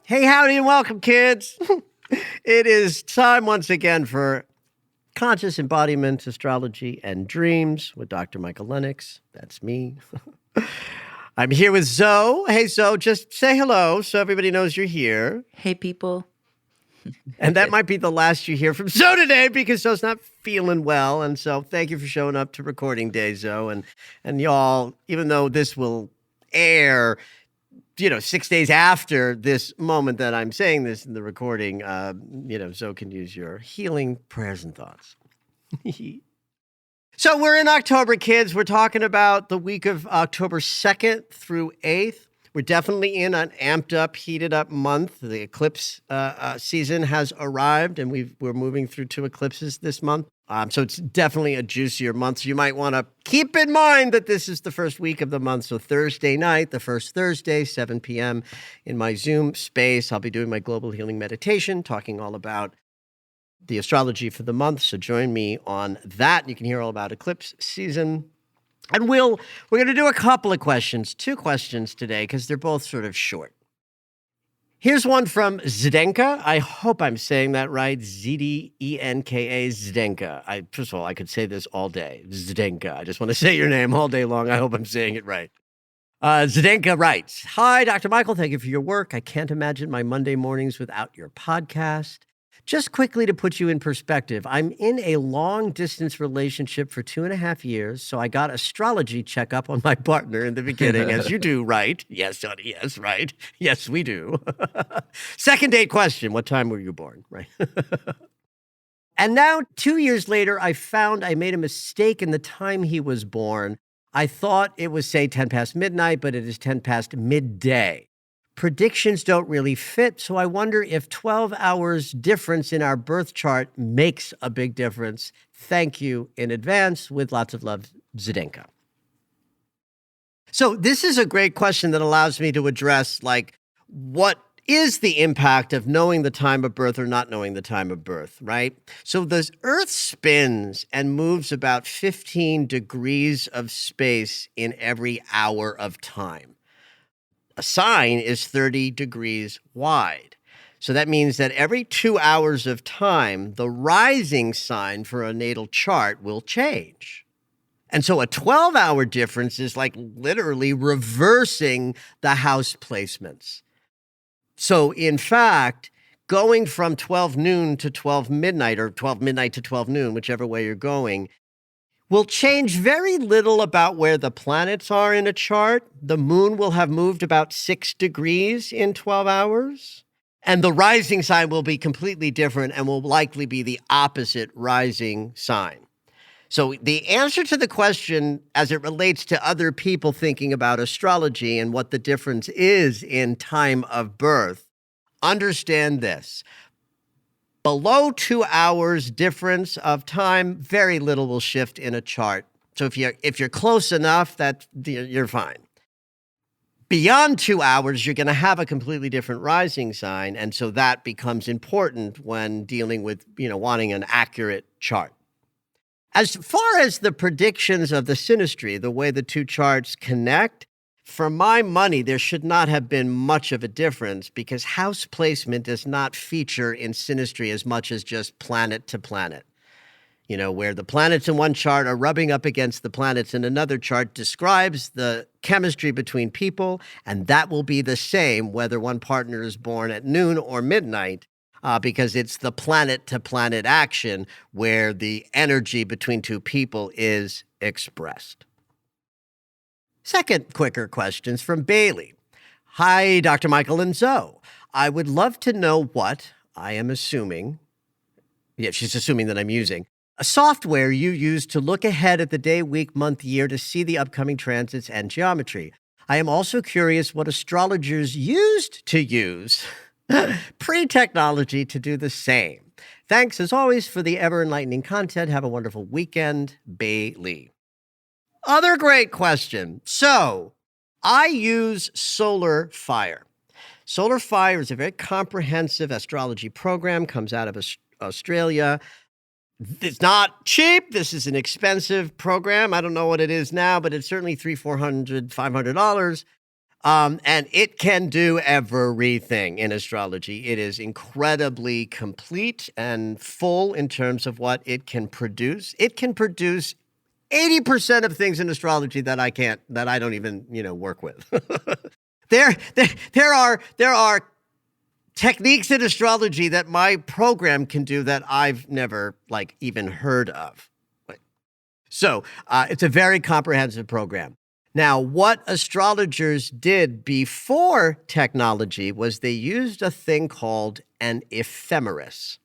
Hey, howdy, and welcome, kids. It is time once again for Conscious Embodiment, Astrology, and Dreams with Dr. Michael Lennox. That's me. I'm here with Zoe. Hey, Zoe, just say hello so everybody knows you're here. Hey, people. And that might be the last you hear from Zoe today because Zoe's not feeling well. And so thank you for showing up to recording day, Zoe. And y'all, even though this will air 6 days after this moment that I'm saying this in the recording, Zoe can use your healing prayers and thoughts. So we're in October, kids. We're talking about the week of October 2nd through 8th. We're definitely in an amped up, heated up month. The eclipse season has arrived, and we're moving through 2 eclipses this month. So it's definitely a juicier month. So you might want to keep in mind that this is the first week of the month. So Thursday night, the first Thursday, 7 p.m. in my Zoom space, I'll be doing my global healing meditation, talking all about the astrology for the month. So join me on that. You can hear all about eclipse season. And we're going to do a couple of questions, 2 questions today, because they're both sort of short. Here's one from Zdenka. I hope I'm saying that right. Zdenka, Zdenka. First of all, I could say this all day. Zdenka. I just want to say your name all day long. I hope I'm saying it right. Zdenka writes, "Hi, Dr. Michael. Thank you for your work. I can't imagine my Monday mornings without your podcast. Just quickly to put you in perspective, I'm in a long-distance relationship for 2.5 years, so I got astrology checkup on my partner in the beginning, as you do, right? Yes, honey, yes, right. Yes, we do. Second date question, what time were you born, right? And now, 2 years later, I found I made a mistake in the time he was born. I thought it was, say, 10 past midnight, but it is 10 past midday. Predictions don't really fit, so I wonder if 12 hours difference in our birth chart makes a big difference. Thank you in advance. With lots of love, Zdenka." So this is a great question that allows me to address, what is the impact of knowing the time of birth or not knowing the time of birth, right? So the Earth spins and moves about 15 degrees of space in every hour of time. A sign is 30 degrees wide. So that means that every 2 hours of time, the rising sign for a natal chart will change. And so a 12-hour difference is like literally reversing the house placements. So in fact, going from 12 noon to 12 midnight or 12 midnight to 12 noon, whichever way you're going, will change very little about where the planets are in a chart. The moon will have moved about 6 degrees in 12 hours. And the rising sign will be completely different and will likely be the opposite rising sign. So the answer to the question as it relates to other people thinking about astrology and what the difference is in time of birth, understand this. Below 2 hours difference of time, very little will shift in a chart. So if you're close enough, you're fine. Beyond 2 hours, you're going to have a completely different rising sign, and so that becomes important when dealing with, wanting an accurate chart. As far as the predictions of the synastry, the way the 2 charts connect, for my money, there should not have been much of a difference because house placement does not feature in synastry as much as just planet to planet. Where the planets in one chart are rubbing up against the planets in another chart describes the chemistry between people, and that will be the same whether one partner is born at noon or midnight, because it's the planet to planet action where the energy between 2 people is expressed. Second quicker questions from Bailey. "Hi, Dr. Michael and Zoe. I would love to know what I am assuming." Yeah, she's assuming that I'm using. a software you use to look ahead at the day, week, month, year to see the upcoming transits and geometry. I am also curious what astrologers used to use pre-technology to do the same. Thanks, as always, for the ever-enlightening content. Have a wonderful weekend, Bailey. Other great question. So, I use Solar Fire. Solar Fire is a very comprehensive astrology program, comes out of Australia. It's not cheap. This is an expensive program. I don't know what it is now, but it's certainly $300, $400, $500. And it can do everything in astrology. It is incredibly complete and full in terms of what it can produce. It can produce 80% of things in astrology that I don't even, work with. There are techniques in astrology that my program can do that I've never even heard of. So it's a very comprehensive program. Now, what astrologers did before technology was they used a thing called an ephemeris.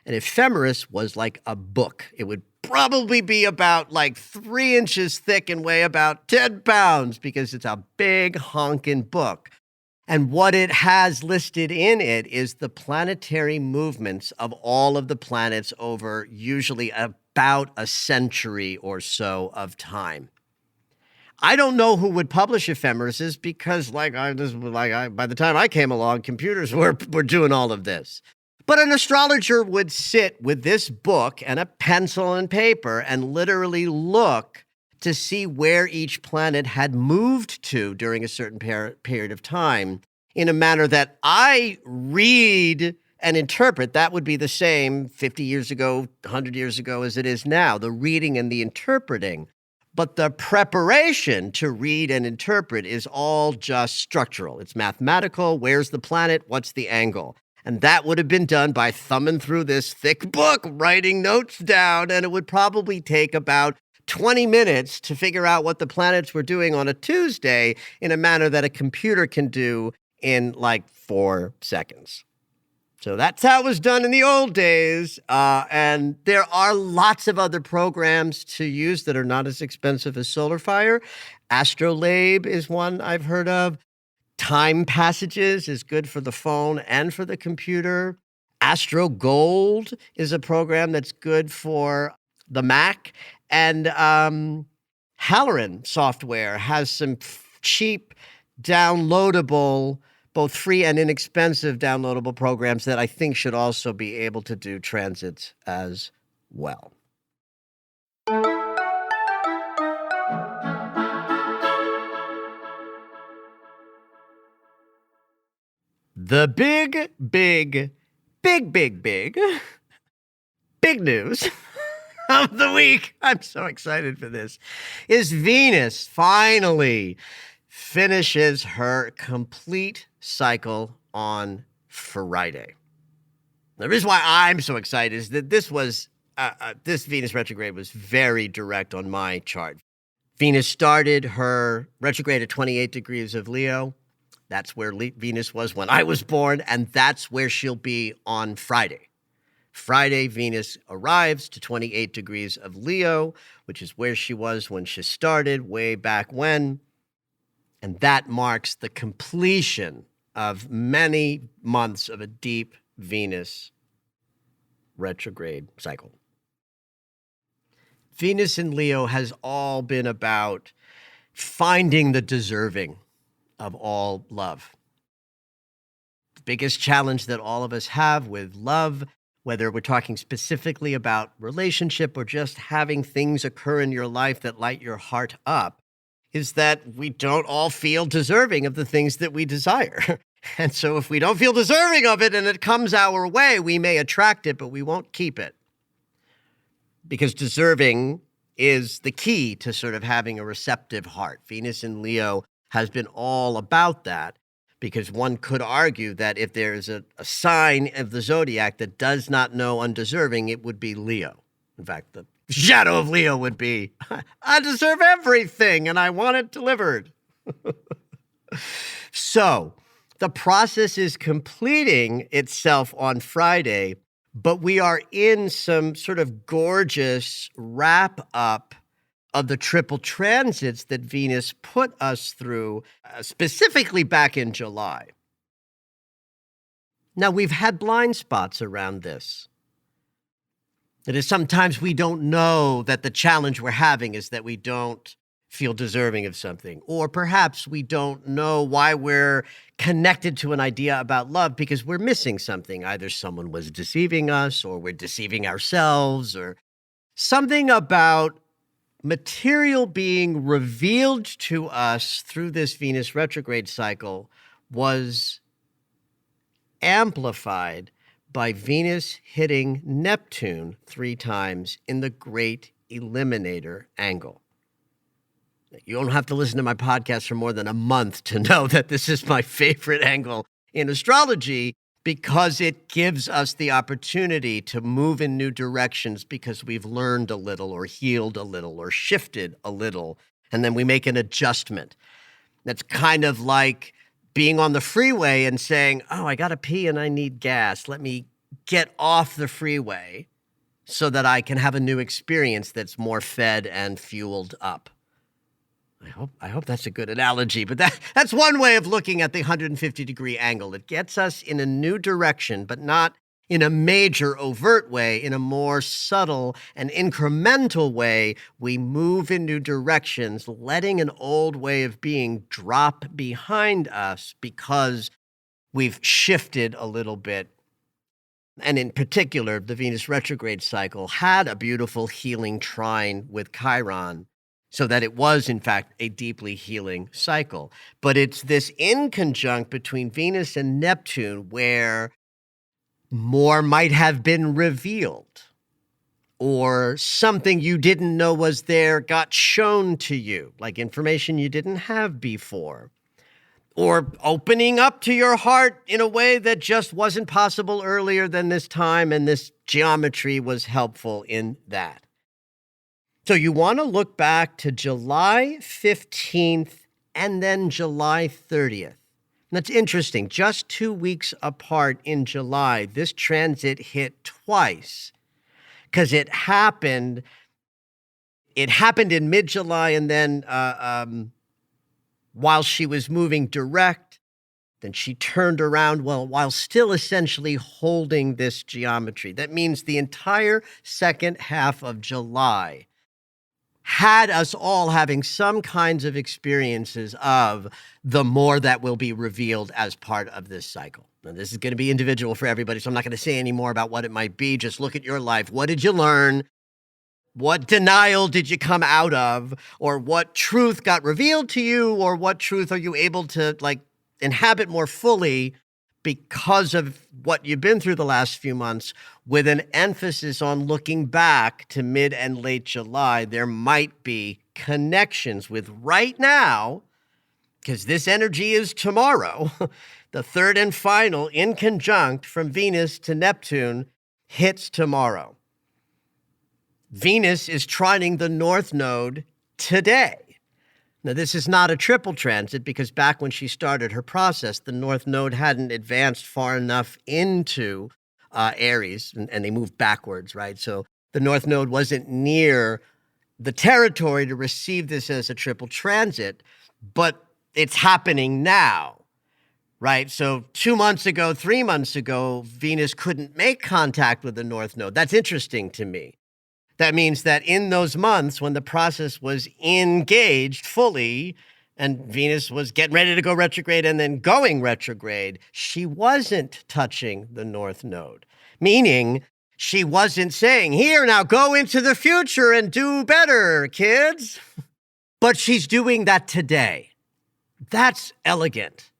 An ephemeris was like a book. It would probably be about 3 inches thick and weigh about 10 pounds because it's a big honking book. And what it has listed in it is the planetary movements of all of the planets over usually about a century or so of time. I don't know who would publish ephemerises because by the time I came along, computers were doing all of this. But an astrologer would sit with this book and a pencil and paper and literally look to see where each planet had moved to during a certain period of time in a manner that I read and interpret. That would be the same 50 years ago, 100 years ago as it is now, the reading and the interpreting. But the preparation to read and interpret is all just structural. It's mathematical. Where's the planet? What's the angle? And that would have been done by thumbing through this thick book, writing notes down, and it would probably take about 20 minutes to figure out what the planets were doing on a Tuesday in a manner that a computer can do in 4 seconds. So that's how it was done in the old days. And there are lots of other programs to use that are not as expensive as Solar Fire. Astrolabe is one I've heard of. Time Passages is good for the phone and for the computer. Astro Gold is a program that's good for the Mac. And Halloran software has some cheap, downloadable, both free and inexpensive downloadable programs that I think should also be able to do transits as well. The big news of the week, I'm so excited for this, is Venus finally finishes her complete cycle on Friday. The reason why I'm so excited is that this Venus retrograde was very direct on my chart. Venus started her retrograde at 28 degrees of Leo. That's where Venus was when I was born, and that's where she'll be on Friday. Friday, Venus arrives to 28 degrees of Leo, which is where she was when she started way back when. And that marks the completion of many months of a deep Venus retrograde cycle. Venus in Leo has all been about finding the deserving of all love. The biggest challenge that all of us have with love, whether we're talking specifically about relationship or just having things occur in your life that light your heart up, is that we don't all feel deserving of the things that we desire. And so if we don't feel deserving of it and it comes our way, we may attract it, but we won't keep it. Because deserving is the key to sort of having a receptive heart. Venus in Leo has been all about that, because one could argue that if there's a sign of the zodiac that does not know undeserving, it would be Leo. In fact, the shadow of Leo would be, I deserve everything and I want it delivered. So the process is completing itself on Friday, but we are in some sort of gorgeous wrap up of the triple transits that Venus put us through, specifically back in July. Now, we've had blind spots around this. It is sometimes we don't know that the challenge we're having is that we don't feel deserving of something, or perhaps we don't know why we're connected to an idea about love because we're missing something. Either someone was deceiving us, or we're deceiving ourselves, or something about material being revealed to us through this Venus retrograde cycle was amplified by Venus hitting Neptune 3 times in the Great Eliminator angle. You don't have to listen to my podcast for more than a month to know that this is my favorite angle in astrology, because it gives us the opportunity to move in new directions because we've learned a little or healed a little or shifted a little, and then we make an adjustment. That's kind of like being on the freeway and saying, oh, I got to pee and I need gas. Let me get off the freeway so that I can have a new experience that's more fed and fueled up. I hope that's a good analogy, but that's one way of looking at the 150-degree angle. It gets us in a new direction, but not in a major overt way. In a more subtle and incremental way, we move in new directions, letting an old way of being drop behind us because we've shifted a little bit. And in particular, the Venus retrograde cycle had a beautiful healing trine with Chiron, so that it was, in fact, a deeply healing cycle. But it's this inconjunct between Venus and Neptune where more might have been revealed, or something you didn't know was there got shown to you, like information you didn't have before, or opening up to your heart in a way that just wasn't possible earlier than this time, and this geometry was helpful in that. So you want to look back to July 15th and then July 30th. And that's interesting. Just 2 weeks apart in July, this transit hit twice because it happened in mid-July, and then while she was moving direct, then she turned around while still essentially holding this geometry. That means the entire second half of July had us all having some kinds of experiences of the more that will be revealed as part of this cycle. Now, this is going to be individual for everybody, so I'm not going to say any more about what it might be. Just look at your life. What did you learn? What denial did you come out of? Or what truth got revealed to you? Or what truth are you able to inhabit more fully because of what you've been through the last few months, with an emphasis on looking back to mid and late July? There might be connections with right now, because this energy is tomorrow. The third and final inconjunct from Venus to Neptune hits tomorrow. Venus is trining the North Node today. Now, this is not a triple transit because back when she started her process, the North Node hadn't advanced far enough into Aries, and they moved backwards, right? So the North Node wasn't near the territory to receive this as a triple transit, but it's happening now, right? So 2 months ago, 3 months ago, Venus couldn't make contact with the North Node. That's interesting to me. That means that in those months when the process was engaged fully and Venus was getting ready to go retrograde and then going retrograde, she wasn't touching the North Node, meaning she wasn't saying, here, now go into the future and do better, kids. But she's doing that today. That's elegant.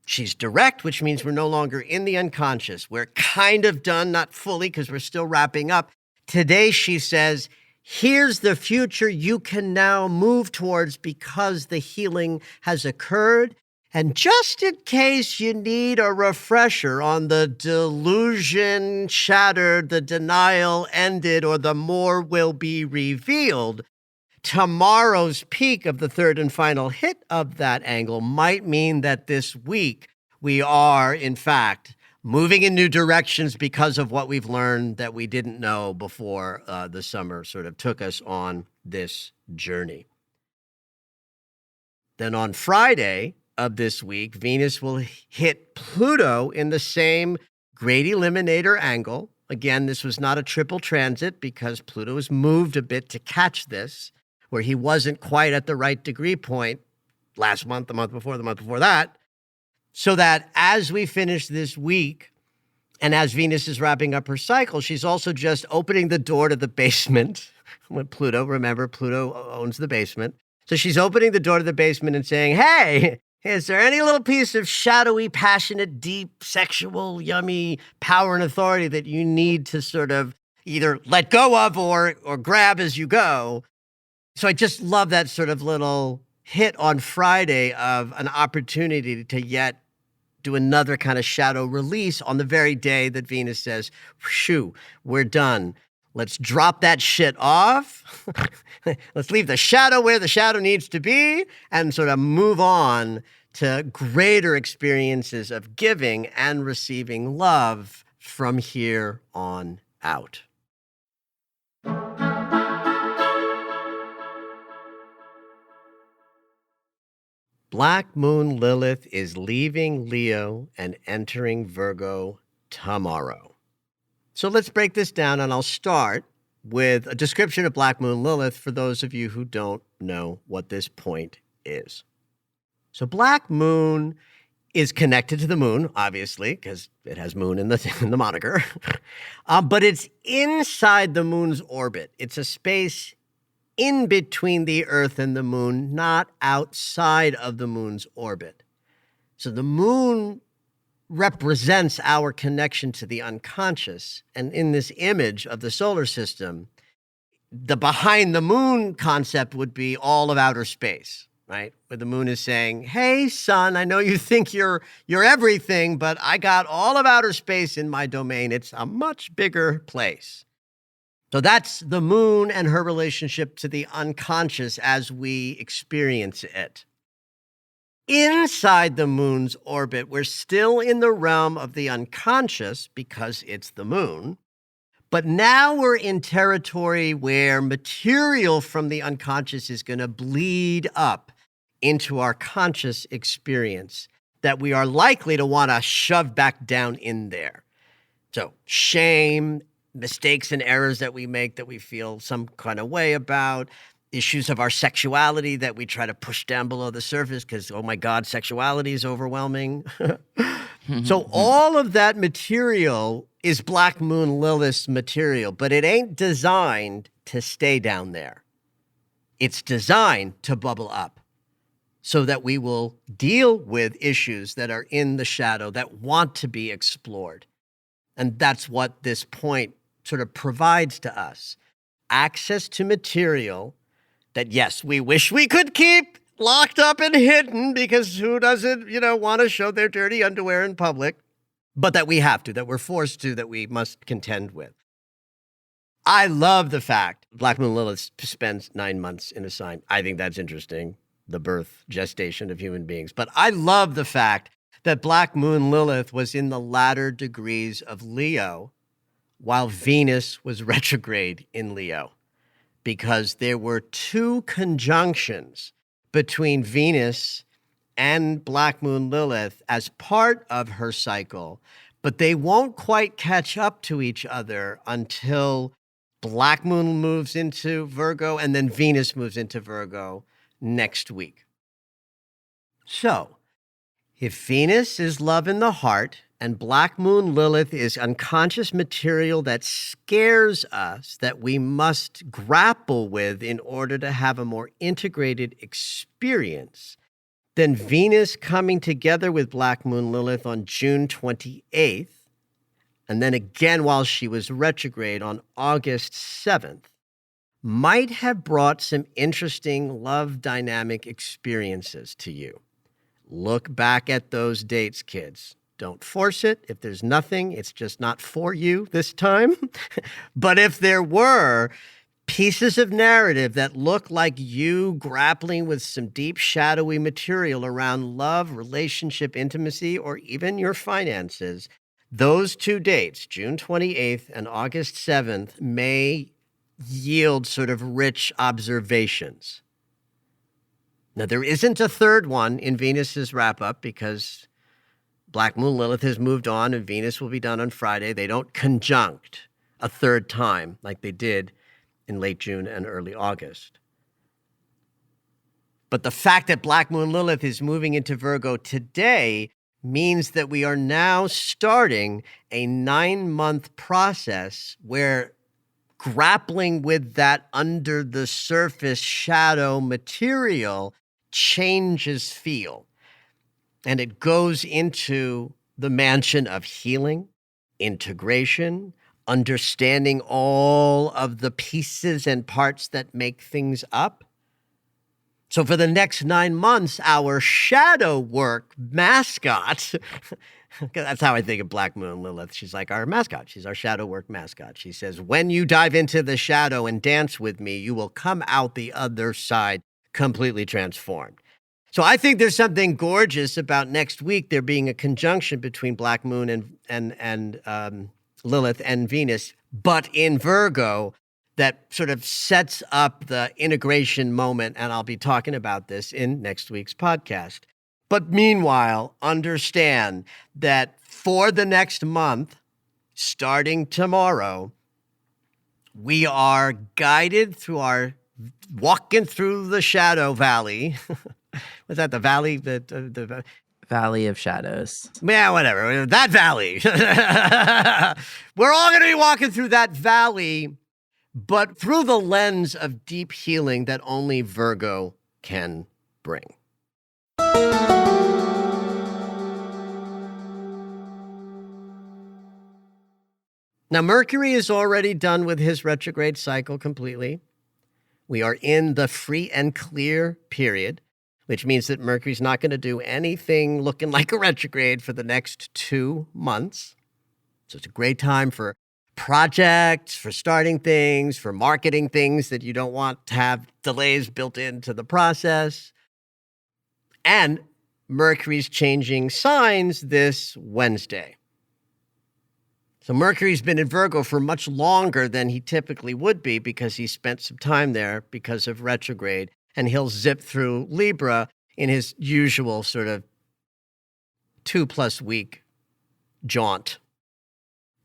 She's direct, which means we're no longer in the unconscious. We're kind of done, not fully, because we're still wrapping up. Today, she says, here's the future you can now move towards because the healing has occurred. And just in case you need a refresher on the delusion shattered, the denial ended, or the more will be revealed, tomorrow's peak of the third and final hit of that angle might mean that this week we are, in fact, moving in new directions because of what we've learned that we didn't know before the summer sort of took us on this journey. Then on Friday of this week, Venus will hit Pluto in the same great eliminator angle. Again, this was not a triple transit because Pluto has moved a bit to catch this, where he wasn't quite at the right degree point last month, the month before that. So that as we finish this week, and as Venus is wrapping up her cycle, she's also just opening the door to the basement. When Pluto, remember, Pluto owns the basement. So she's opening the door to the basement and saying, hey, is there any little piece of shadowy, passionate, deep, sexual, yummy power and authority that you need to sort of either let go of or grab as you go? So I just love that sort of little hit on Friday of an opportunity to yet do another kind of shadow release on the very day that Venus says, shoo, we're done. Let's drop that shit off. Let's leave the shadow where the shadow needs to be and sort of move on to greater experiences of giving and receiving love from here on out. Black Moon Lilith is leaving Leo and entering Virgo tomorrow. So let's break this down, and I'll start with a description of Black Moon Lilith for those of you who don't know what this point is. So Black Moon is connected to the moon, obviously, because it has moon in the moniker. But it's inside the moon's orbit. It's a space in between the Earth and the moon, not outside of the moon's orbit. So the moon represents our connection to the unconscious. And in this image of the solar system, the behind the moon concept would be all of outer space, right? Where the moon is saying, hey, son, I know you think you're everything, but I got all of outer space in my domain. It's a much bigger place. So that's the moon and her relationship to the unconscious as we experience it. Inside the moon's orbit, we're still in the realm of the unconscious because it's the moon. But now we're in territory where material from the unconscious is going to bleed up into our conscious experience that we are likely to want to shove back down in there. So shame, mistakes and errors that we make that we feel some kind of way about, issues of our sexuality that we try to push down below the surface because, oh my God, sexuality is overwhelming. So all of that material is Black Moon Lilith's material, but it ain't designed to stay down there. It's designed to bubble up so that we will deal with issues that are in the shadow that want to be explored. And that's what this point sort of provides to us. Access to material that, yes, we wish we could keep locked up and hidden because who doesn't, want to show their dirty underwear in public, but that we have to, that we're forced to, that we must contend with. I love the fact Black Moon Lilith spends 9 months in a sign. I think that's interesting, the birth gestation of human beings. But I love the fact that Black Moon Lilith was in the latter degrees of Leo while Venus was retrograde in Leo, because there were 2 conjunctions between Venus and Black Moon Lilith as part of her cycle, but they won't quite catch up to each other until Black Moon moves into Virgo and then Venus moves into Virgo next week. So, if Venus is love in the heart and Black Moon Lilith is unconscious material that scares us, that we must grapple with in order to have a more integrated experience, then Venus coming together with Black Moon Lilith on June 28th, and then again while she was retrograde on August 7th, might have brought some interesting love dynamic experiences to you. Look back at those dates, kids. Don't force it. If there's nothing, it's just not for you this time. But if there were pieces of narrative that look like you grappling with some deep, shadowy material around love, relationship, intimacy, or even your finances, those two dates, June 28th and August 7th, may yield sort of rich observations. Now, there isn't a third one in Venus's wrap-up because Black Moon Lilith has moved on and Venus will be done on Friday. They don't conjunct a third time like they did in late June and early August. But the fact that Black Moon Lilith is moving into Virgo today means that we are now starting a 9-month process where grappling with that under the surface shadow material changes feel. And it goes into the mansion of healing, integration, understanding all of the pieces and parts that make things up. So for the next 9 months, our shadow work mascot, that's how I think of Black Moon Lilith. She's like our mascot. She's our shadow work mascot. She says, when you dive into the shadow and dance with me, you will come out the other side completely transformed. So I think there's something gorgeous about next week there being a conjunction between Black Moon and Lilith and Venus, but in Virgo, that sort of sets up the integration moment, and I'll be talking about this in next week's podcast. But meanwhile, understand that for the next month, starting tomorrow, we are guided through our walking through the shadow valley. Was that the valley? The Valley of Shadows. Yeah, whatever. That valley. We're all going to be walking through that valley, but through the lens of deep healing that only Virgo can bring. Now, Mercury is already done with his retrograde cycle completely. We are in the free and clear period, which means that Mercury's not going to do anything looking like a retrograde for the next 2 months. So it's a great time for projects, for starting things, for marketing things that you don't want to have delays built into the process. And Mercury's changing signs this Wednesday. So Mercury's been in Virgo for much longer than he typically would be because he spent some time there because of retrograde, and he'll zip through Libra in his usual sort of 2+ week jaunt.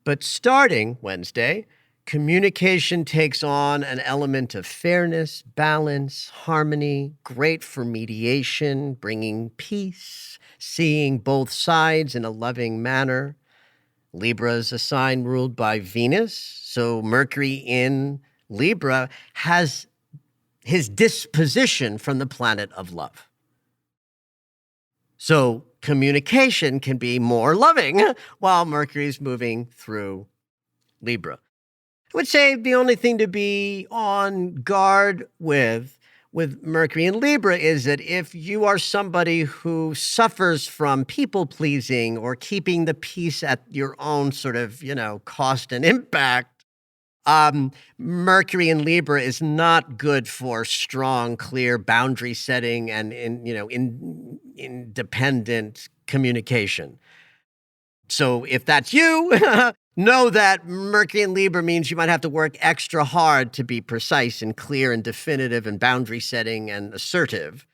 But starting Wednesday, communication takes on an element of fairness, balance, harmony, great for mediation, bringing peace, seeing both sides in a loving manner. Libra is a sign ruled by Venus, so Mercury in Libra has his disposition from the planet of love. So communication can be more loving while Mercury's moving through Libra. I would say the only thing to be on guard with Mercury in Libra is that if you are somebody who suffers from people-pleasing or keeping the peace at your own sort of, cost and impact, Mercury in Libra is not good for strong, clear boundary setting and independent communication. So if that's you, know that Mercury in Libra means you might have to work extra hard to be precise and clear and definitive and boundary setting and assertive.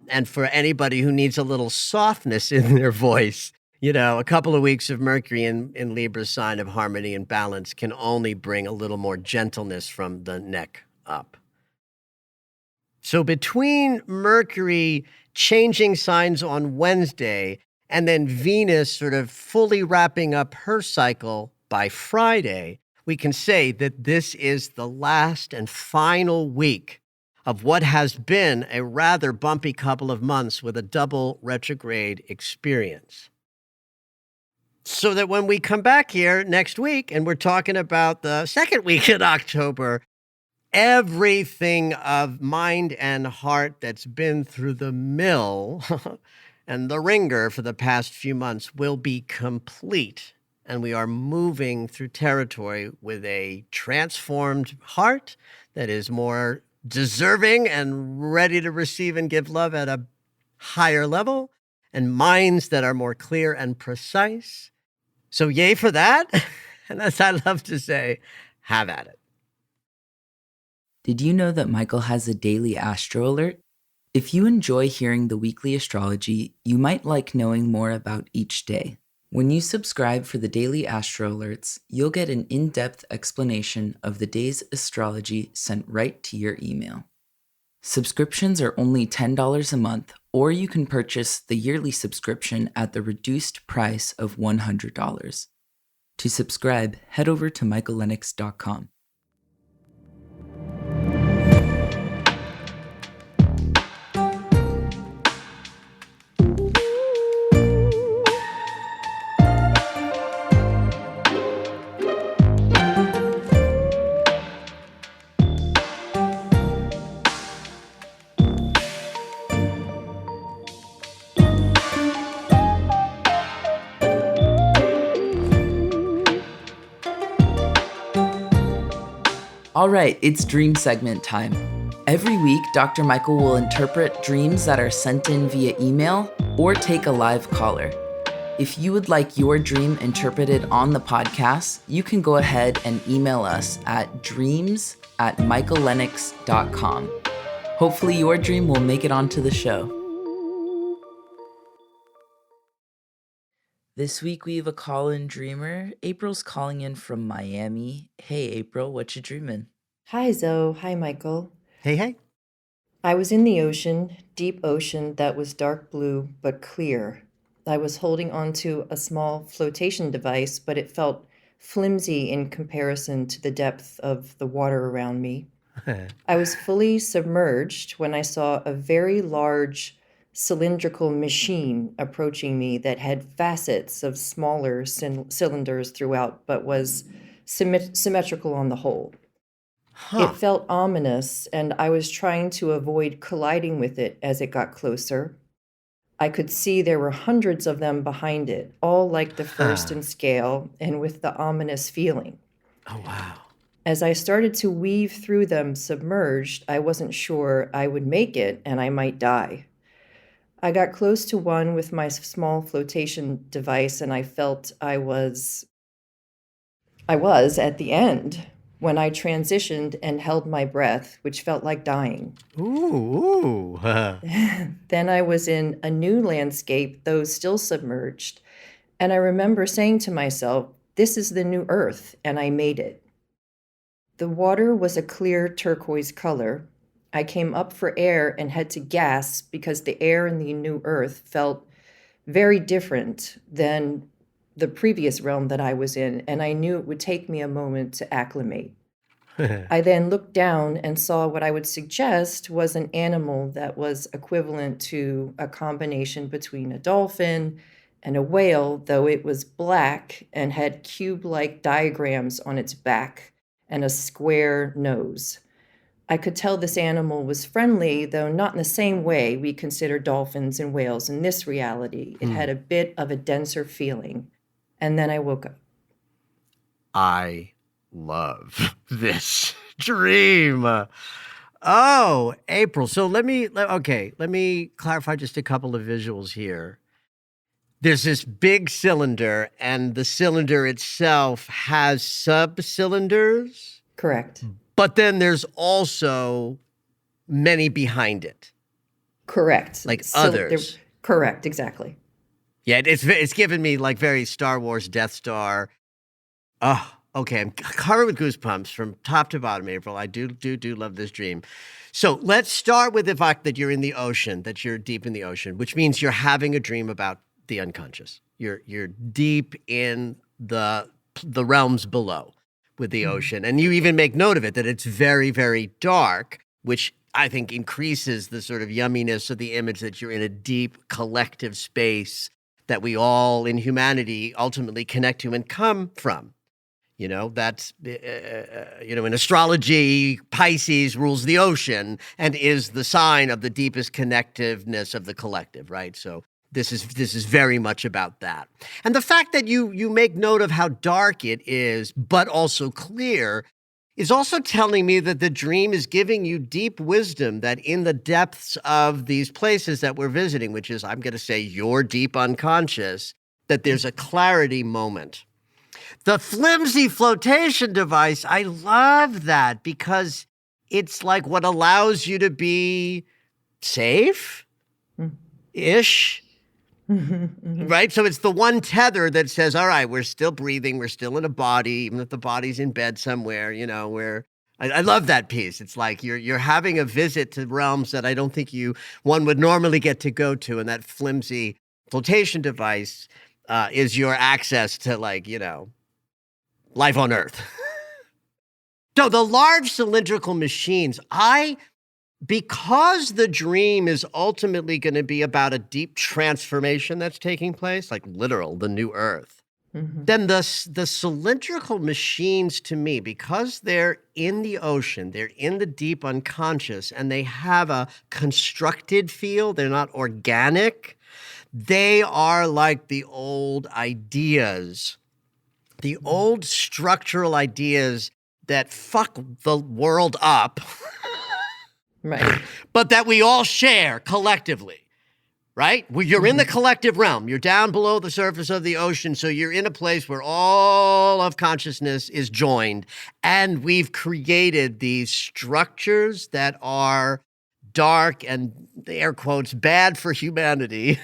And for anybody who needs a little softness in their voice, a couple of weeks of Mercury in Libra's sign of harmony and balance can only bring a little more gentleness from the neck up. So between Mercury changing signs on Wednesday and then Venus sort of fully wrapping up her cycle by Friday, we can say that this is the last and final week of what has been a rather bumpy couple of months with a double retrograde experience. So that when we come back here next week and we're talking about the second week in October, everything of mind and heart that's been through the mill and the ringer for the past few months will be complete. And we are moving through territory with a transformed heart that is more deserving and ready to receive and give love at a higher level, and minds that are more clear and precise. So yay for that. And as I love to say, have at it. Did you know that Michael has a daily astro alert? If you enjoy hearing the weekly astrology, you might like knowing more about each day. When you subscribe for the daily astro alerts, you'll get an in-depth explanation of the day's astrology sent right to your email. Subscriptions are only $10 a month, or you can purchase the yearly subscription at the reduced price of $100. To subscribe, head over to michaellennox.com. All right, it's dream segment time. Every week, Dr. Michael will interpret dreams that are sent in via email or take a live caller. If you would like your dream interpreted on the podcast, you can go ahead and email us at dreams@michaellennox.com. Hopefully your dream will make it onto the show. This week we have a call-in dreamer. April's calling in from Miami. Hey April, what you dreaming? Hi, Zoe. Hi, Michael. Hey. I was in the ocean, deep ocean that was dark blue but clear. I was holding onto a small flotation device, but it felt flimsy in comparison to the depth of the water around me. I was fully submerged when I saw a very large cylindrical machine approaching me that had facets of smaller cylinders throughout, but was symmetrical on the whole. It felt ominous, and I was trying to avoid colliding with it as it got closer. I could see there were hundreds of them behind it, all like the first in scale and with the ominous feeling. Oh, wow. As I started to weave through them submerged, I wasn't sure I would make it and I might die. I got close to one with my small flotation device, and I felt I was at the end when I transitioned and held my breath, which felt like dying. Ooh. Then I was in a new landscape, though still submerged, and I remember saying to myself, this is the new Earth, and I made it. The water was a clear turquoise color. I came up for air and had to gasp because the air in the new Earth felt very different than the previous realm that I was in, and I knew it would take me a moment to acclimate. I then looked down and saw what I would suggest was an animal that was equivalent to a combination between a dolphin and a whale, though it was black and had cube-like diagrams on its back and a square nose. I could tell this animal was friendly, though not in the same way we consider dolphins and whales in this reality. It had a bit of a denser feeling. And then I woke up. I love this dream. Oh, April. So let me clarify just a couple of visuals here. There's this big cylinder, and the cylinder itself has sub-cylinders. Correct. But then there's also many behind it. Correct. Like others. Correct, exactly. Yeah, it's given me like very Star Wars Death Star. Oh, okay. I'm covered with goosebumps from top to bottom, April. I do love this dream. So let's start with the fact that you're in the ocean, that you're deep in the ocean, which means you're having a dream about the unconscious. You're deep in the realms below with the ocean. And you even make note of it, that it's very, very dark, which I think increases the sort of yumminess of the image that you're in a deep collective space that we all in humanity ultimately connect to and come from. You know, that's, in astrology, Pisces rules the ocean and is the sign of the deepest connectiveness of the collective, right? So this is very much about that. And the fact that you make note of how dark it is, but also clear, is also telling me that the dream is giving you deep wisdom, that in the depths of these places that we're visiting, which is, I'm going to say, your deep unconscious, that there's a clarity moment. The flimsy flotation device, I love that because it's like what allows you to be safe-ish, right? So it's the one tether that says, all right, we're still breathing, we're still in a body, even if the body's in bed somewhere, I love that piece. It's like you're having a visit to realms that I don't think one would normally get to go to, and that flimsy flotation device is your access to life on Earth. So the large cylindrical machines, because the dream is ultimately going to be about a deep transformation that's taking place, like literal, the new Earth, then the cylindrical machines to me, because they're in the ocean, they're in the deep unconscious, and they have a constructed feel, they're not organic, they are like the old ideas, the old structural ideas that fuck the world up, Right. but that we all share collectively. Right? Well, you're in the collective realm. You're down below the surface of the ocean. So you're in a place where all of consciousness is joined. And we've created these structures that are dark and, air quotes, bad for humanity.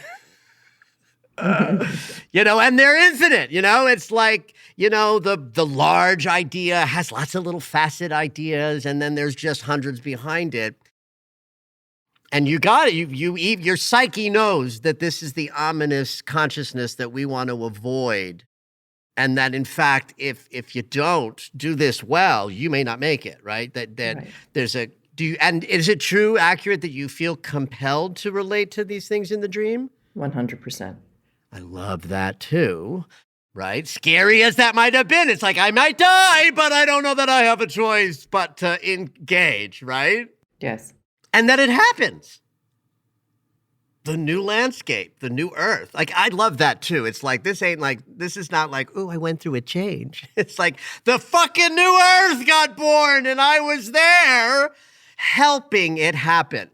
And they're infinite. It's like, the large idea has lots of little facet ideas, and then there's just hundreds behind it. And you got it. Your psyche knows that this is the ominous consciousness that we want to avoid. And that, in fact, if you don't do this well, you may not make it, right? Right. There's and is it true, accurate, that you feel compelled to relate to these things in the dream? 100%. I love that too, right? Scary as that might have been. It's like, I might die, but I don't know that I have a choice but to engage, right? Yes. And that it happens. The new landscape, the new Earth. Like, I love that too. It's like, this is not like, oh, I went through a change. It's like the fucking new Earth got born and I was there helping it happen.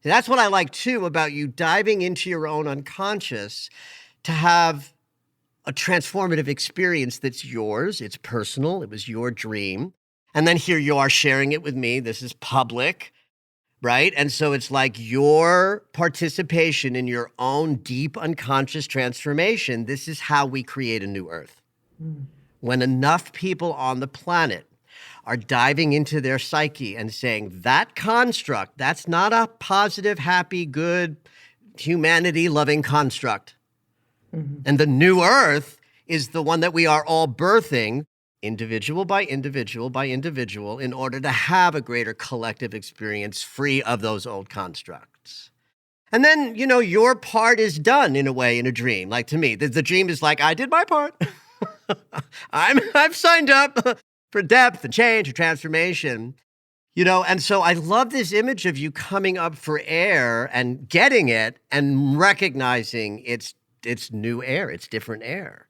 And that's what I like too about you diving into your own unconscious to have a transformative experience that's yours. It's personal. It was your dream. And then here you are sharing it with me. This is public. Right? And so it's like your participation in your own deep unconscious transformation. This is how we create a new Earth. When enough people on the planet are diving into their psyche and saying that construct, that's not a positive, happy, good, humanity-loving construct. And the new Earth is the one that we are all birthing, individual by individual by individual, in order to have a greater collective experience free of those old constructs. And then, your part is done in a way in a dream. Like, to me, the dream is like, I did my part. I've signed up for depth and change or transformation, and so I love this image of you coming up for air and getting it and recognizing it's new air, it's different air.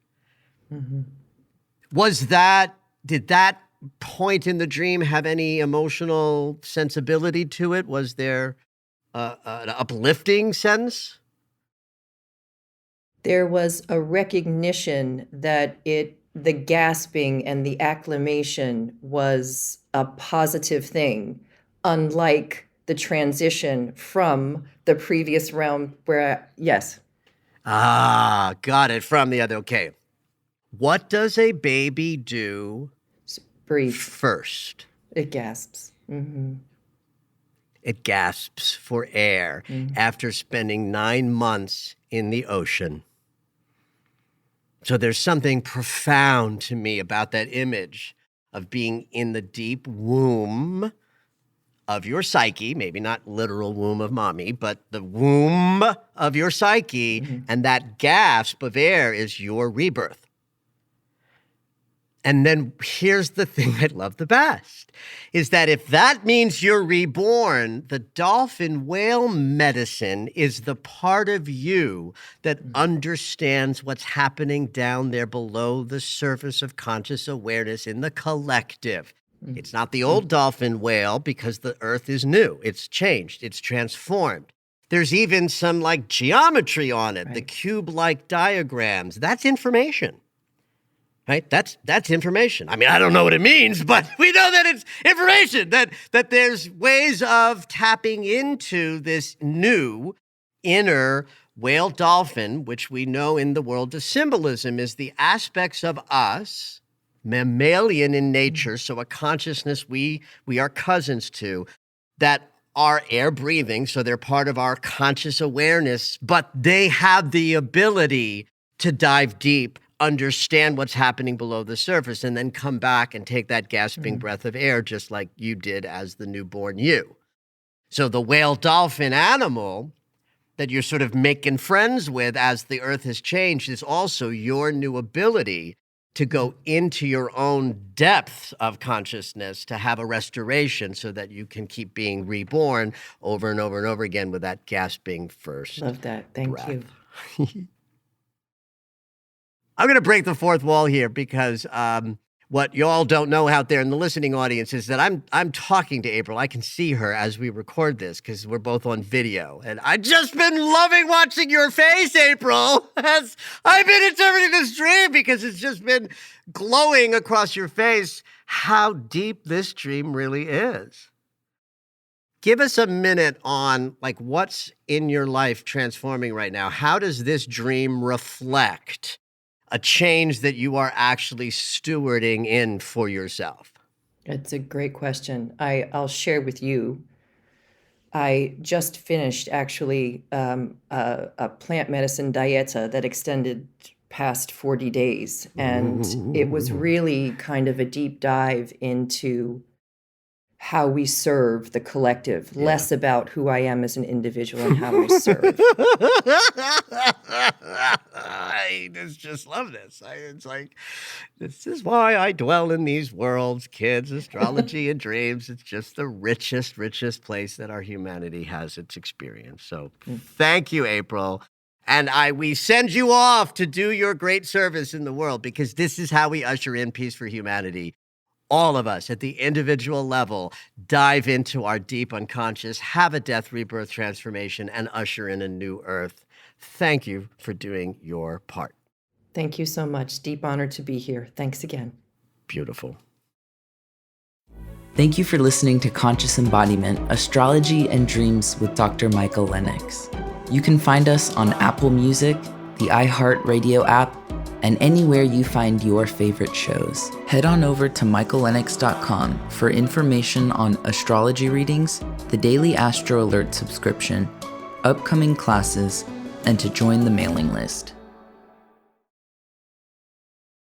Did that point in the dream have any emotional sensibility to it? Was there an uplifting sense? There was a recognition that the gasping and the acclamation was a positive thing, unlike the transition from the previous realm where, yes. Ah, got it. From the other, okay. What does a baby do breathe first? It gasps. It gasps for air after spending 9 months in the ocean. So there's something profound to me about that image of being in the deep womb of your psyche, maybe not literal womb of mommy, but the womb of your psyche, and that gasp of air is your rebirth. And then here's the thing I love the best, is that if that means you're reborn, the dolphin whale medicine is the part of you that understands what's happening down there below the surface of conscious awareness in the collective. It's not the old dolphin whale because the Earth is new. It's changed. It's transformed. There's even some like geometry on it, the Right. cube-like diagrams. That's information. Right? That's information. I mean, I don't know what it means, but we know that it's information, that there's ways of tapping into this new inner whale dolphin, which we know in the world of symbolism is the aspects of us, mammalian in nature, so a consciousness we are cousins to, that are air breathing, so they're part of our conscious awareness, but they have the ability to dive deep, understand what's happening below the surface, and then come back and take that gasping breath of air, just like you did as the newborn you. So the whale dolphin animal that you're sort of making friends with as the earth has changed is also your new ability to go into your own depths of consciousness, to have a restoration so that you can keep being reborn over and over and over again with that gasping first Love that. Thank breath. you. I'm going to break the fourth wall here because what you all don't know out there in the listening audience is that I'm talking to April. I can see her as we record this because we're both on video. And I've just been loving watching your face, April, as I've been interpreting this dream because it's just been glowing across your face how deep this dream really is. Give us a minute on like what's in your life transforming right now. How does this dream reflect a change that you are actually stewarding in for yourself? It's a great question. I'll share with you. I just finished actually a plant medicine dieta that extended past 40 days. And it was really kind of a deep dive into how we serve the collective, less about who I am as an individual and how I serve. I just love this. It's like, this is why I dwell in these worlds, kids, astrology and dreams. It's just the richest place that our humanity has its experience. So thank you, April. And we send you off to do your great service in the world because this is how we usher in peace for humanity. All of us at the individual level dive into our deep unconscious, have a death, rebirth, transformation, and usher in a new earth. Thank you for doing your part. Thank you so much. Deep honor to be here. Thanks again. Beautiful. Thank you for listening to Conscious Embodiment, Astrology and Dreams with Dr. Michael Lennox. You can find us on Apple Music, the iHeartRadio app, and anywhere you find your favorite shows. Head on over to michaellennox.com for information on astrology readings, the daily Astro Alert subscription, upcoming classes, and to join the mailing list.